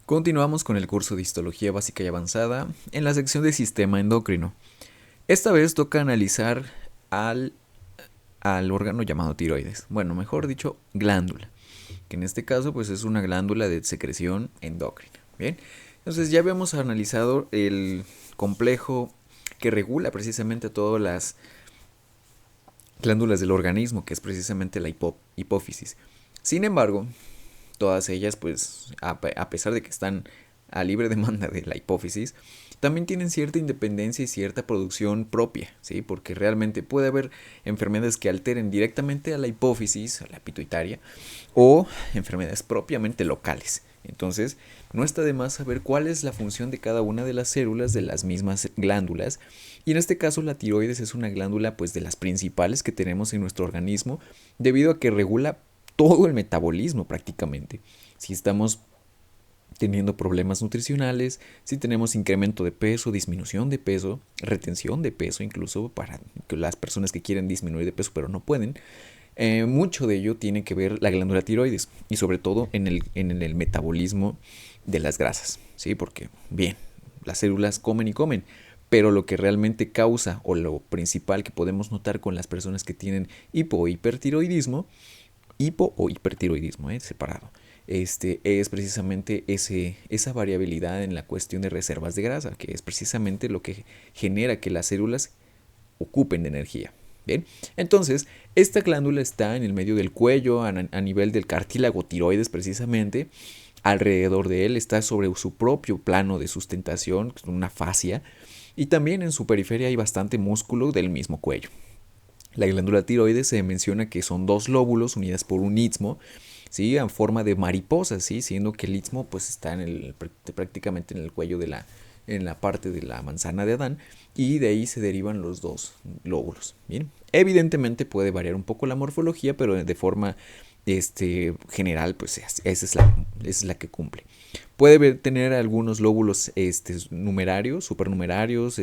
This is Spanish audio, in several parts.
Continuamos con el curso de Histología Básica y Avanzada en la sección de Sistema Endocrino. Esta vez toca analizar al, al órgano llamado tiroides. Bueno, mejor dicho, glándula, que en este caso pues es una glándula de secreción endocrina. Bien, entonces ya habíamos analizado el complejo que regula precisamente todas las glándulas del organismo, que es precisamente la hipófisis. Sin embargo, todas ellas, pues, a pesar de que están a libre demanda de la hipófisis, también tienen cierta independencia y cierta producción propia, ¿sí? Porque realmente puede haber enfermedades que alteren directamente a la hipófisis, a la pituitaria, o enfermedades propiamente locales. Entonces, no está de más saber cuál es la función de cada una de las células de las mismas glándulas. Y en este caso, la tiroides es una glándula, pues, de las principales que tenemos en nuestro organismo, debido a que regula todo el metabolismo prácticamente. Si estamos teniendo problemas nutricionales, si tenemos incremento de peso, disminución de peso, retención de peso, incluso para las personas que quieren disminuir de peso pero no pueden, mucho de ello tiene que ver la glándula tiroides y sobre todo en el metabolismo de las grasas, ¿sí? Porque, bien, las células comen y comen, pero lo que realmente causa o lo principal que podemos notar con las personas que tienen hipo o hipertiroidismo, hipo o hipertiroidismo, separado. Es precisamente esa variabilidad en la cuestión de reservas de grasa, que es precisamente lo que genera que las células ocupen de energía. Bien, entonces, esta glándula está en el medio del cuello, a nivel del cartílago tiroides precisamente. Alrededor de él está sobre su propio plano de sustentación, una fascia, y también en su periferia hay bastante músculo del mismo cuello. La glándula tiroides se menciona que son dos lóbulos unidas por un istmo, ¿sí? En forma de mariposa, ¿sí? Siendo que el istmo pues, está prácticamente en el cuello en la parte de la manzana de Adán, y de ahí se derivan los dos lóbulos. Bien, evidentemente puede variar un poco la morfología, pero de forma general, pues esa es la que cumple. Puede tener algunos lóbulos numerarios, supernumerarios,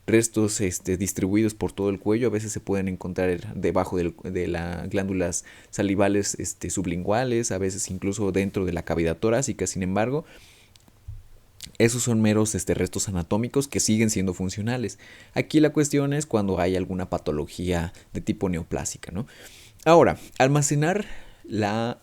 restos distribuidos por todo el cuello. A veces se pueden encontrar debajo de las glándulas salivales sublinguales, a veces incluso dentro de la cavidad torácica. Sin embargo, esos son meros restos anatómicos que siguen siendo funcionales. Aquí la cuestión es cuando hay alguna patología de tipo neoplásica, ¿no? Ahora, almacenar la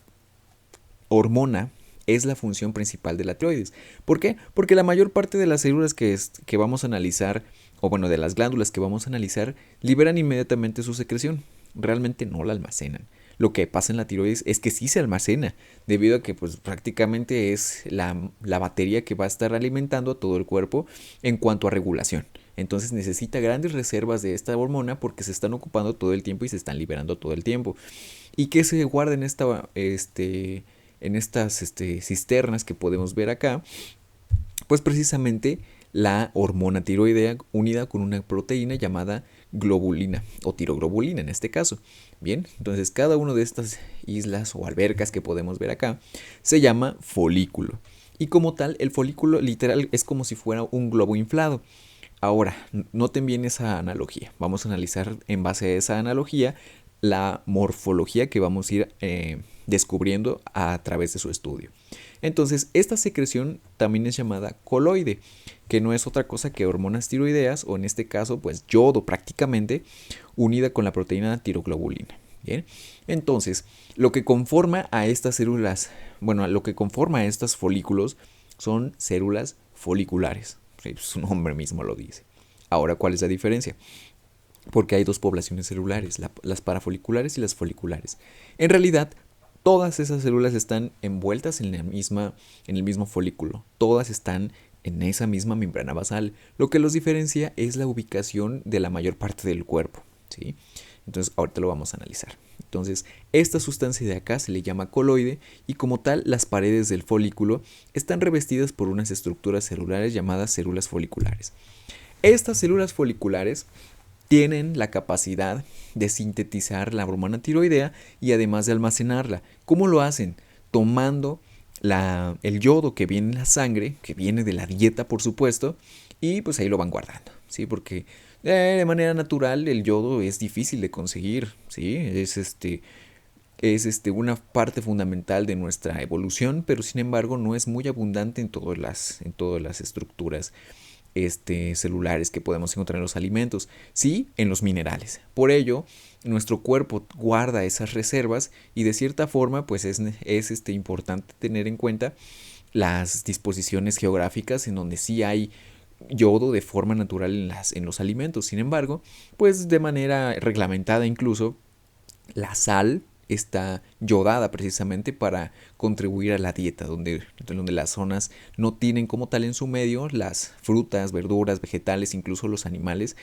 hormona es la función principal de la tiroides. ¿Por qué? Porque la mayor parte de las células que vamos a analizar, o bueno, de las glándulas que vamos a analizar, liberan inmediatamente su secreción. Realmente no la almacenan. Lo que pasa en la tiroides es que sí se almacena, debido a que pues prácticamente es la batería que va a estar alimentando a todo el cuerpo en cuanto a regulación. Entonces necesita grandes reservas de esta hormona porque se están ocupando todo el tiempo y se están liberando todo el tiempo. ¿Y qué se guarda en estas cisternas que podemos ver acá? Pues precisamente la hormona tiroidea unida con una proteína llamada globulina o tiroglobulina en este caso. Bien, entonces cada una de estas islas o albercas que podemos ver acá se llama folículo. Y como tal, el folículo literal es como si fuera un globo inflado. Ahora, noten bien esa analogía. Vamos a analizar en base a esa analogía la morfología que vamos a ir descubriendo a través de su estudio. Entonces, esta secreción también es llamada coloide, que no es otra cosa que hormonas tiroideas, o en este caso, pues yodo prácticamente, unida con la proteína tiroglobulina. Bien, entonces, lo que conforma a estas células, bueno, lo que conforma a estos folículos son células foliculares. Sí, su nombre mismo lo dice. Ahora, ¿cuál es la diferencia? Porque hay dos poblaciones celulares, las parafoliculares y las foliculares. En realidad, todas esas células están envueltas en el mismo folículo. Todas están en esa misma membrana basal. Lo que los diferencia es la ubicación de la mayor parte del cuerpo, ¿sí? Entonces, ahorita lo vamos a analizar. Entonces, esta sustancia de acá se le llama coloide y como tal, las paredes del folículo están revestidas por unas estructuras celulares llamadas células foliculares. Estas células foliculares tienen la capacidad de sintetizar la hormona tiroidea y además de almacenarla. ¿Cómo lo hacen? Tomando el yodo que viene en la sangre, que viene de la dieta por supuesto, y pues ahí lo van guardando, ¿sí? Porque de manera natural el yodo es difícil de conseguir, ¿sí? Es es una parte fundamental de nuestra evolución, pero sin embargo no es muy abundante en todas las estructuras celulares que podemos encontrar en los alimentos, sí en los minerales. Por ello, nuestro cuerpo guarda esas reservas y de cierta forma pues es importante tener en cuenta las disposiciones geográficas en donde sí hay yodo de forma natural en los alimentos. Sin embargo, pues de manera reglamentada incluso, la sal está yodada precisamente para contribuir a la dieta, donde las zonas no tienen como tal en su medio las frutas, verduras, vegetales, incluso los animales,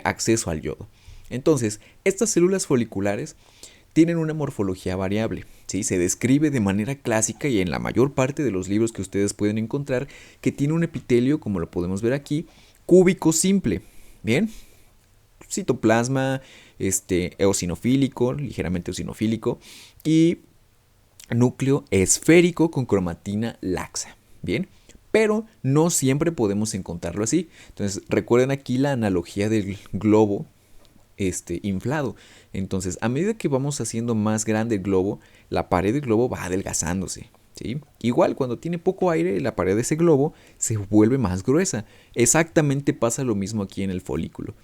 acceso al yodo. Entonces, estas células foliculares tienen una morfología variable, ¿sí? Se describe de manera clásica y en la mayor parte de los libros que ustedes pueden encontrar que tiene un epitelio, como lo podemos ver aquí, cúbico simple, ¿bien? Citoplasma eosinofílico, ligeramente eosinofílico, y núcleo esférico con cromatina laxa. Bien, pero no siempre podemos encontrarlo así. Entonces, recuerden aquí la analogía del globo inflado. Entonces, a medida que vamos haciendo más grande el globo, la pared del globo va adelgazándose. ¿Sí? Igual, cuando tiene poco aire, la pared de ese globo se vuelve más gruesa. Exactamente pasa lo mismo aquí en el folículo.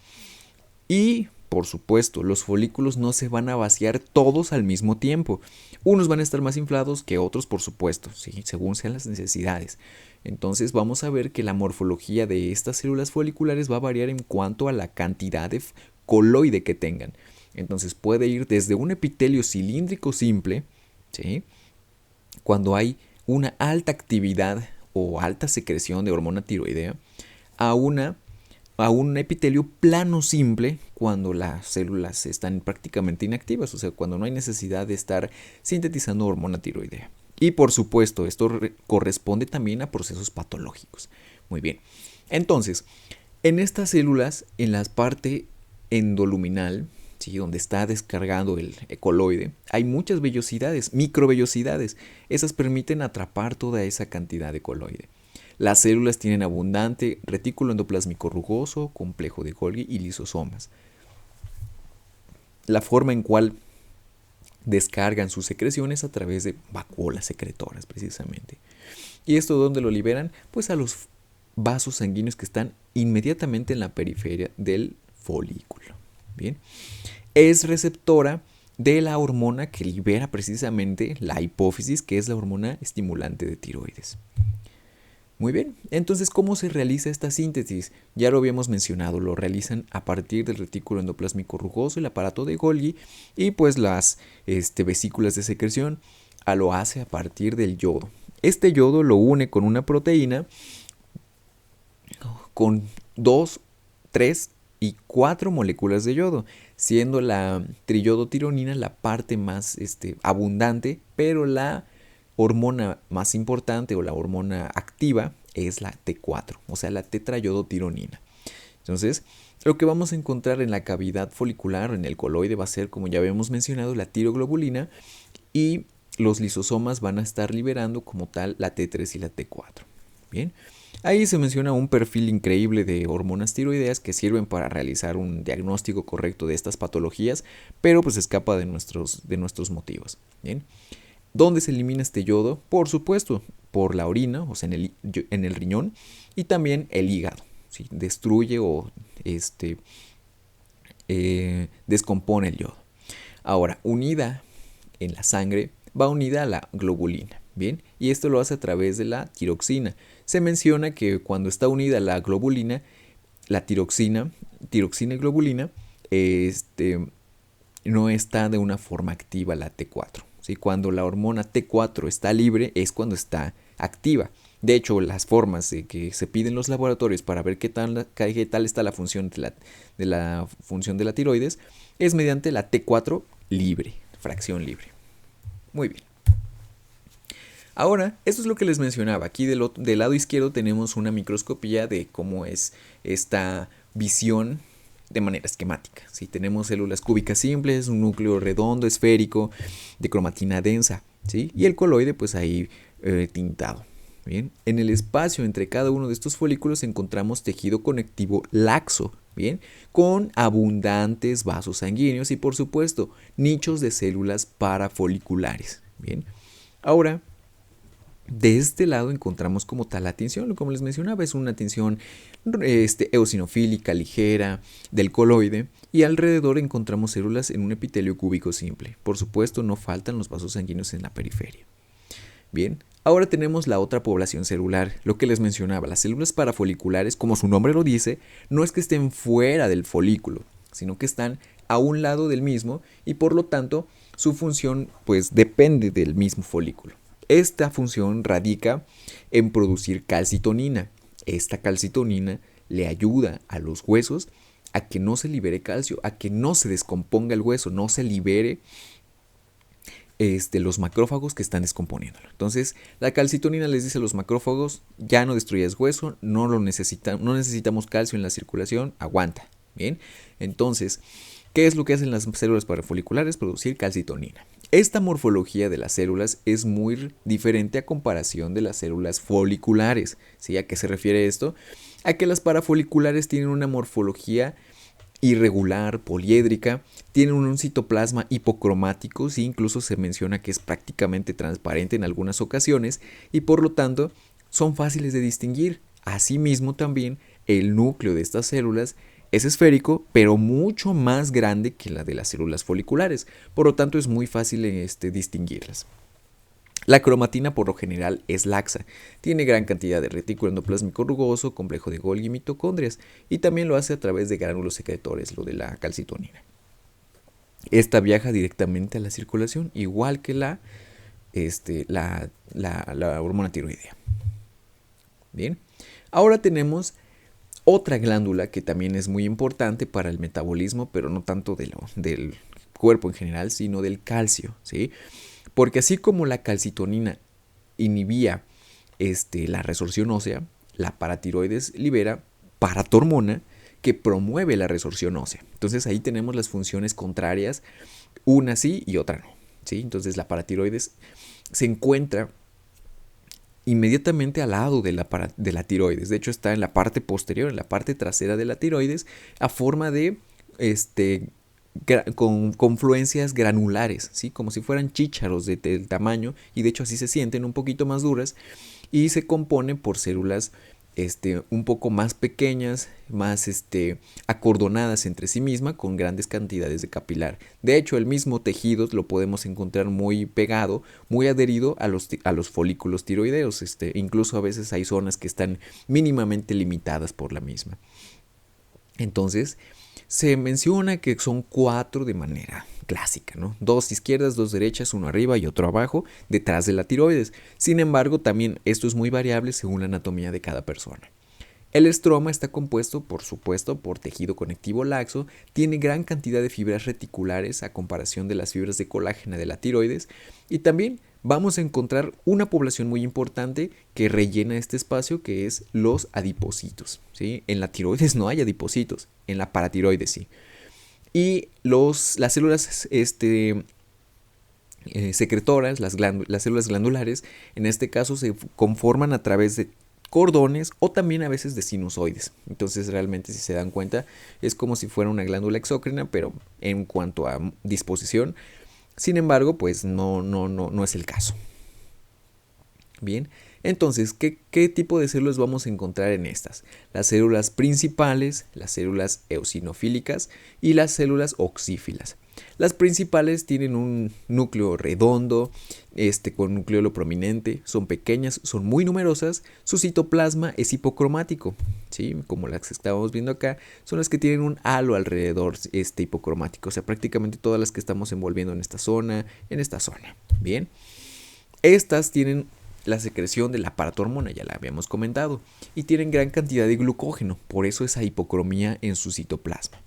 Y, por supuesto, los folículos no se van a vaciar todos al mismo tiempo. Unos van a estar más inflados que otros, por supuesto, ¿sí? Según sean las necesidades. Entonces vamos a ver que la morfología de estas células foliculares va a variar en cuanto a la cantidad de coloide que tengan. Entonces puede ir desde un epitelio cilíndrico simple, ¿sí? Cuando hay una alta actividad o alta secreción de hormona tiroidea, a un epitelio plano simple cuando las células están prácticamente inactivas, o sea, cuando no hay necesidad de estar sintetizando hormona tiroidea. Y por supuesto, esto corresponde también a procesos patológicos. Muy bien. Entonces, en estas células, en la parte endoluminal, ¿sí? Donde está descargando el coloide, hay muchas vellosidades, microvellosidades. Esas permiten atrapar toda esa cantidad de coloide. Las células tienen abundante retículo endoplásmico rugoso, complejo de Golgi y lisosomas. La forma en cual descargan sus secreciones a través de vacuolas secretoras, precisamente. ¿Y esto dónde lo liberan? Pues a los vasos sanguíneos que están inmediatamente en la periferia del folículo. Bien. Es receptora de la hormona que libera precisamente la hipófisis, que es la hormona estimulante de tiroides. Muy bien, entonces ¿cómo se realiza esta síntesis? Ya lo habíamos mencionado, lo realizan a partir del retículo endoplásmico rugoso, el aparato de Golgi y pues las vesículas de secreción lo hace a partir del yodo. Este yodo lo une con una proteína con 2, 3 y 4 moléculas de yodo, siendo la triyodotironina la parte más abundante, pero la hormona más importante o la hormona activa es la T4, o sea, la tetrayodotironina. Entonces, lo que vamos a encontrar en la cavidad folicular, en el coloide, va a ser, como ya habíamos mencionado, la tiroglobulina y los lisosomas van a estar liberando como tal la T3 y la T4. Bien, ahí se menciona un perfil increíble de hormonas tiroideas que sirven para realizar un diagnóstico correcto de estas patologías, pero pues escapa de nuestros motivos. Bien. ¿Dónde se elimina este yodo? Por supuesto, por la orina, o sea, en el riñón, y también el hígado. ¿Sí? Destruye o descompone el yodo. Ahora, unida en la sangre, va unida a la globulina. Bien, y esto lo hace a través de la tiroxina. Se menciona que cuando está unida a la globulina, la tiroxina y globulina, no está de una forma activa la T4. ¿Sí? Cuando la hormona T4 está libre es cuando está activa. De hecho, las formas que se piden los laboratorios para ver qué tal está la función de la función de la tiroides es mediante la T4 libre, fracción libre. Muy bien. Ahora, esto es lo que les mencionaba. Aquí del lado izquierdo tenemos una microscopía de cómo es esta visión de manera esquemática. ¿Sí? Tenemos células cúbicas simples, un núcleo redondo, esférico, de cromatina densa, ¿sí? Y el coloide pues ahí tintado. Bien. En el espacio entre cada uno de estos folículos encontramos tejido conectivo laxo, bien, con abundantes vasos sanguíneos y por supuesto nichos de células parafoliculares, bien. Ahora, de este lado encontramos como tal la tinción, como les mencionaba, es una tinción eosinofílica ligera del coloide y alrededor encontramos células en un epitelio cúbico simple. Por supuesto, no faltan los vasos sanguíneos en la periferia. Bien, ahora tenemos la otra población celular, lo que les mencionaba, las células parafoliculares, como su nombre lo dice, no es que estén fuera del folículo, sino que están a un lado del mismo y por lo tanto su función pues depende del mismo folículo. Esta función radica en producir calcitonina. Esta calcitonina le ayuda a los huesos a que no se libere calcio, a que no se descomponga el hueso, no se libere los macrófagos que están descomponiéndolo. Entonces, la calcitonina les dice a los macrófagos, ya no destruyas hueso, no necesitamos calcio en la circulación, aguanta. Bien, entonces, ¿qué es lo que hacen las células parafoliculares? Producir calcitonina. Esta morfología de las células es muy diferente a comparación de las células foliculares. ¿Sí? ¿A qué se refiere esto? A que las parafoliculares tienen una morfología irregular, poliédrica, tienen un citoplasma hipocromático, sí, incluso se menciona que es prácticamente transparente en algunas ocasiones y por lo tanto son fáciles de distinguir. Asimismo también el núcleo de estas células es esférico, pero mucho más grande que la de las células foliculares, por lo tanto es muy fácil distinguirlas. La cromatina por lo general es laxa, tiene gran cantidad de retículo endoplásmico rugoso, complejo de Golgi y mitocondrias, y también lo hace a través de gránulos secretores, lo de la calcitonina. Esta viaja directamente a la circulación, igual que la hormona tiroidea. Bien, ahora tenemos otra glándula que también es muy importante para el metabolismo, pero no tanto del cuerpo en general, sino del calcio, ¿sí? Porque así como la calcitonina inhibía la resorción ósea, la paratiroides libera paratormona que promueve la resorción ósea. Entonces ahí tenemos las funciones contrarias, una sí y otra no. ¿Sí? Entonces la paratiroides se encuentra inmediatamente al lado de la tiroides. De hecho está en la parte posterior, en la parte trasera de la tiroides, a forma de con confluencias granulares, ¿sí? Como si fueran chícharos del tamaño, y de hecho así se sienten un poquito más duras, y se compone por células un poco más pequeñas, más acordonadas entre sí mismas, con grandes cantidades de capilar. De hecho, el mismo tejido lo podemos encontrar muy pegado, muy adherido a los folículos tiroideos. Incluso a veces hay zonas que están mínimamente limitadas por la misma. Entonces, se menciona que son 4 de manera clásica, ¿no? 2 izquierdas, 2 derechas, uno arriba y otro abajo, detrás de la tiroides. Sin embargo, también esto es muy variable según la anatomía de cada persona. El estroma está compuesto, por supuesto, por tejido conectivo laxo, tiene gran cantidad de fibras reticulares a comparación de las fibras de colágeno de la tiroides y también vamos a encontrar una población muy importante que rellena este espacio, que es los adipocitos, ¿sí? En la tiroides no hay adipocitos, en la paratiroides sí. Y las células secretoras, las células glandulares, en este caso se conforman a través de cordones o también a veces de sinusoides. Entonces realmente, si se dan cuenta, es como si fuera una glándula exócrina, pero en cuanto a disposición. Sin embargo, pues no es el caso. Bien, entonces, ¿qué tipo de células vamos a encontrar en estas? Las células principales, las células eosinofílicas y las células oxífilas. Las principales tienen un núcleo redondo, con nucleolo prominente, son pequeñas, son muy numerosas, su citoplasma es hipocromático, ¿sí? Como las que estábamos viendo acá, son las que tienen un halo alrededor hipocromático, o sea, prácticamente todas las que estamos envolviendo en esta zona, Bien, estas tienen la secreción de la paratormona, ya la habíamos comentado, y tienen gran cantidad de glucógeno, por eso esa hipocromía en su citoplasma.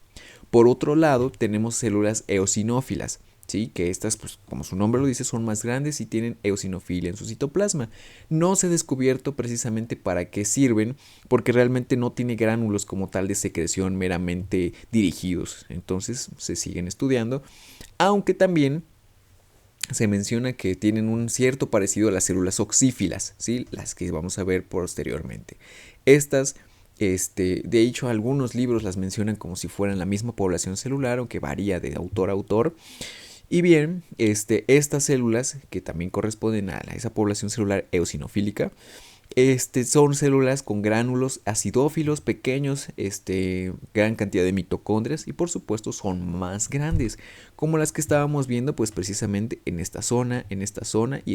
Por otro lado, tenemos células eosinófilas, ¿sí? Que estas, pues, como su nombre lo dice, son más grandes y tienen eosinofilia en su citoplasma. No se ha descubierto precisamente para qué sirven, porque realmente no tiene gránulos como tal de secreción meramente dirigidos. Entonces se siguen estudiando, aunque también se menciona que tienen un cierto parecido a las células oxífilas, ¿sí? Las que vamos a ver posteriormente. Estas De hecho, algunos libros las mencionan como si fueran la misma población celular, aunque varía de autor a autor. Y bien, estas células, que también corresponden a esa población celular eosinofílica, son células con gránulos acidófilos pequeños, gran cantidad de mitocondrias y por supuesto son más grandes, como las que estábamos viendo pues precisamente en esta zona y en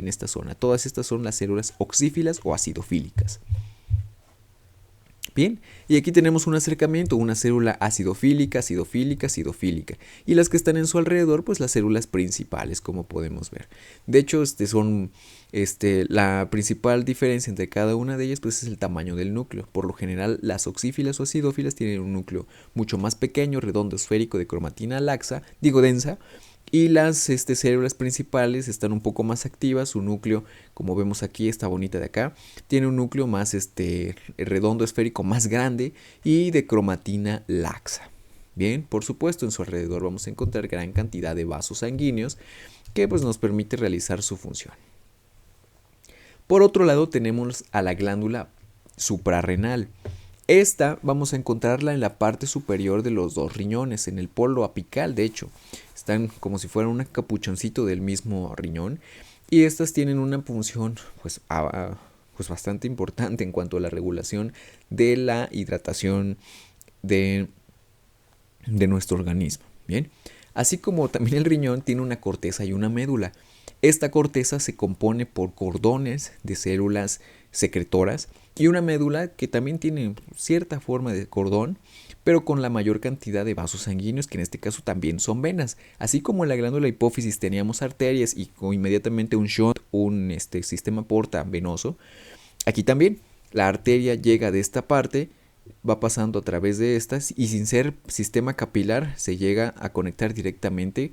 esta zona. Todas estas son las células oxífilas o acidofílicas. Bien, y aquí tenemos un acercamiento, una célula acidofílica, acidofílica, acidofílica. Y las que están en su alrededor, pues las células principales, como podemos ver. De hecho, la principal diferencia entre cada una de ellas, pues es el tamaño del núcleo. Por lo general, las oxífilas o acidófilas tienen un núcleo mucho más pequeño, redondo, esférico, de cromatina densa. Y las células principales están un poco más activas, su núcleo, como vemos aquí, esta bonita de acá, tiene un núcleo más redondo, esférico, más grande y de cromatina laxa. Bien, por supuesto, en su alrededor vamos a encontrar gran cantidad de vasos sanguíneos que pues, nos permite realizar su función. Por otro lado tenemos a la glándula suprarrenal. Esta vamos a encontrarla en la parte superior de los dos riñones, en el polo apical de hecho. Están como si fueran un capuchoncito del mismo riñón y estas tienen una función pues bastante importante en cuanto a la regulación de la hidratación de nuestro organismo. Bien, así como también el riñón tiene una corteza y una médula. Esta corteza se compone por cordones de células secretoras y una médula que también tiene cierta forma de cordón, pero con la mayor cantidad de vasos sanguíneos, que en este caso también son venas. Así como en la glándula hipófisis teníamos arterias y inmediatamente un shunt, un sistema porta venoso, aquí también la arteria llega de esta parte, va pasando a través de estas y sin ser sistema capilar se llega a conectar directamente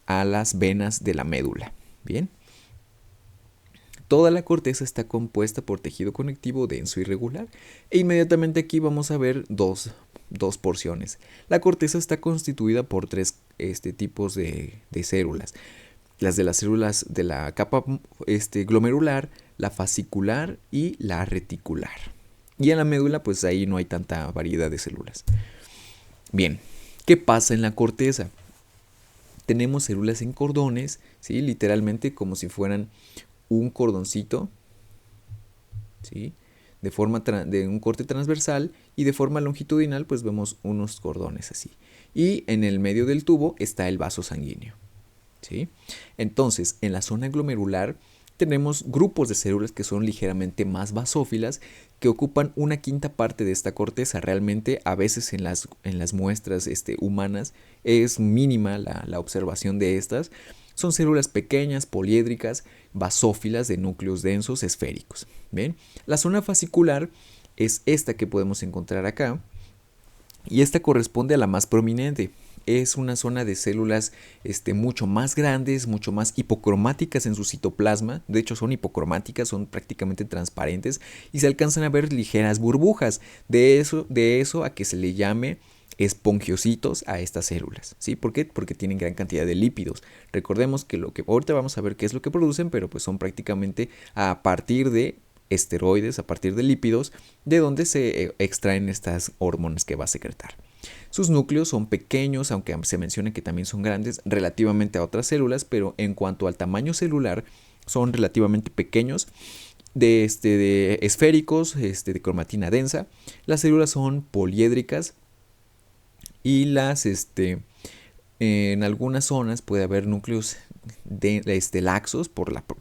a las venas de la médula. Bien. Toda la corteza está compuesta por tejido conectivo denso y regular. E inmediatamente aquí vamos a ver dos porciones. La corteza está constituida por tres tipos de células. Las células de la capa glomerular, la fascicular y la reticular. Y en la médula pues ahí no hay tanta variedad de células. Bien, ¿qué pasa en la corteza? Tenemos células en cordones, ¿sí? Literalmente como si fueran un cordoncito, ¿sí? De un corte transversal y de forma longitudinal pues vemos unos cordones así. Y en el medio del tubo está el vaso sanguíneo, ¿sí? Entonces, en la zona glomerular tenemos grupos de células que son ligeramente más basófilas que ocupan una quinta parte de esta corteza. Realmente a veces en las muestras humanas es mínima la observación de estas. Son células pequeñas, poliédricas, basófilas de núcleos densos esféricos. ¿Ven? La zona fascicular es esta que podemos encontrar acá y esta corresponde a la más prominente. Es una zona de células mucho más grandes, mucho más hipocromáticas en su citoplasma. De hecho son hipocromáticas, son prácticamente transparentes y se alcanzan a ver ligeras burbujas. De eso a que se le llame espongiocitos a estas células. ¿Sí? ¿Por qué? Porque tienen gran cantidad de lípidos. Recordemos que ahorita vamos a ver qué es lo que producen, pero pues son prácticamente a partir de esteroides, a partir de lípidos, de donde se extraen estas hormonas que va a secretar. Sus núcleos son pequeños, aunque se menciona que también son grandes relativamente a otras células, pero en cuanto al tamaño celular son relativamente pequeños, de esféricos, de cromatina densa. Las células son poliédricas y en algunas zonas puede haber núcleos laxos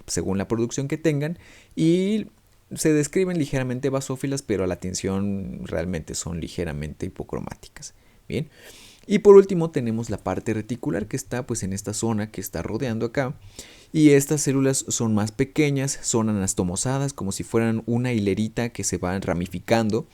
según la producción que tengan y se describen ligeramente basófilas, pero a la tinción realmente son ligeramente hipocromáticas. Bien. Y por último tenemos la parte reticular que está pues en esta zona que está rodeando acá. Y estas células son más pequeñas, son anastomosadas, como si fueran una hilerita que se van ramificando.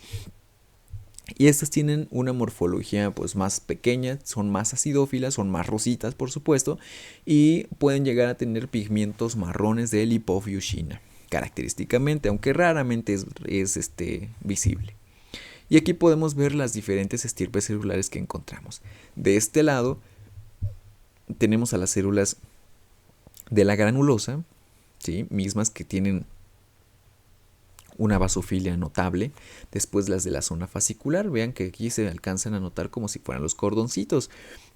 Y estas tienen una morfología pues más pequeña, son más acidófilas, son más rositas por supuesto, y pueden llegar a tener pigmentos marrones de lipofuscina, característicamente, aunque raramente es visible. Y aquí podemos ver las diferentes estirpes celulares que encontramos. De este lado tenemos a las células de la granulosa, ¿sí? Mismas que tienen una basofilia notable. Después las de la zona fascicular, vean que aquí se alcanzan a notar como si fueran los cordoncitos.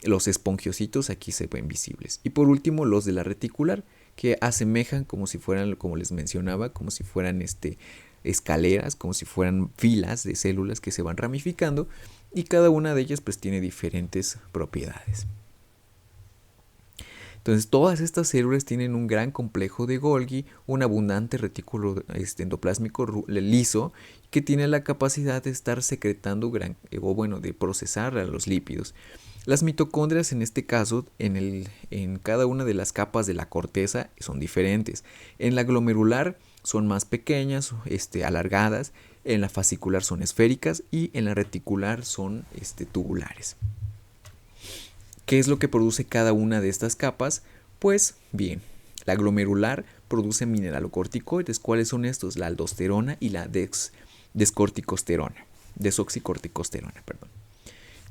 Los espongiocitos aquí se ven visibles. Y por último los de la reticular, que asemejan como si fueran, como les mencionaba, como si fueran escaleras, como si fueran filas de células que se van ramificando, y cada una de ellas pues tiene diferentes propiedades. Entonces todas estas células tienen un gran complejo de Golgi, un abundante retículo endoplásmico liso que tiene la capacidad de estar secretando de procesar a los lípidos. Las mitocondrias en este caso, en cada una de las capas de la corteza son diferentes. En la glomerular son más pequeñas, alargadas, en la fascicular son esféricas y en la reticular son tubulares. ¿Qué es lo que produce cada una de estas capas? Pues bien, la glomerular produce mineralocorticoides. ¿Cuáles son estos? La aldosterona y la desoxicorticosterona.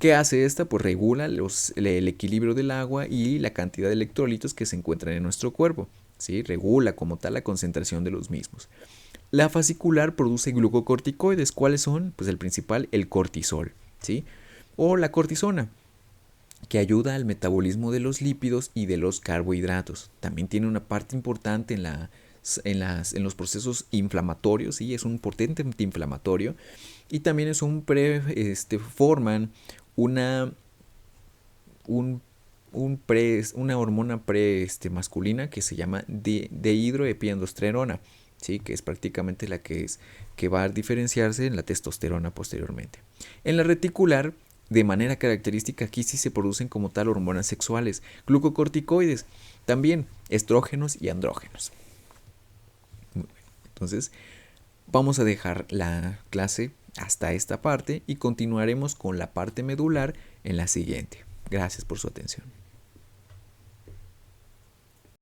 ¿Qué hace esta? Pues regula el equilibrio del agua y la cantidad de electrolitos que se encuentran en nuestro cuerpo. ¿Sí? Regula como tal la concentración de los mismos. La fascicular produce glucocorticoides. ¿Cuáles son? Pues el principal, el cortisol, ¿sí? O la cortisona, que ayuda al metabolismo de los lípidos y de los carbohidratos. También tiene una parte importante en los procesos inflamatorios, ¿sí? Es un potente antiinflamatorio, y también forman una hormona masculina que se llama dehidroepiandrosterona, ¿sí? Que es prácticamente la que va a diferenciarse en la testosterona posteriormente. En la reticular, de manera característica, aquí sí se producen como tal hormonas sexuales, glucocorticoides, también estrógenos y andrógenos. Entonces, vamos a dejar la clase hasta esta parte y continuaremos con la parte medular en la siguiente. Gracias por su atención.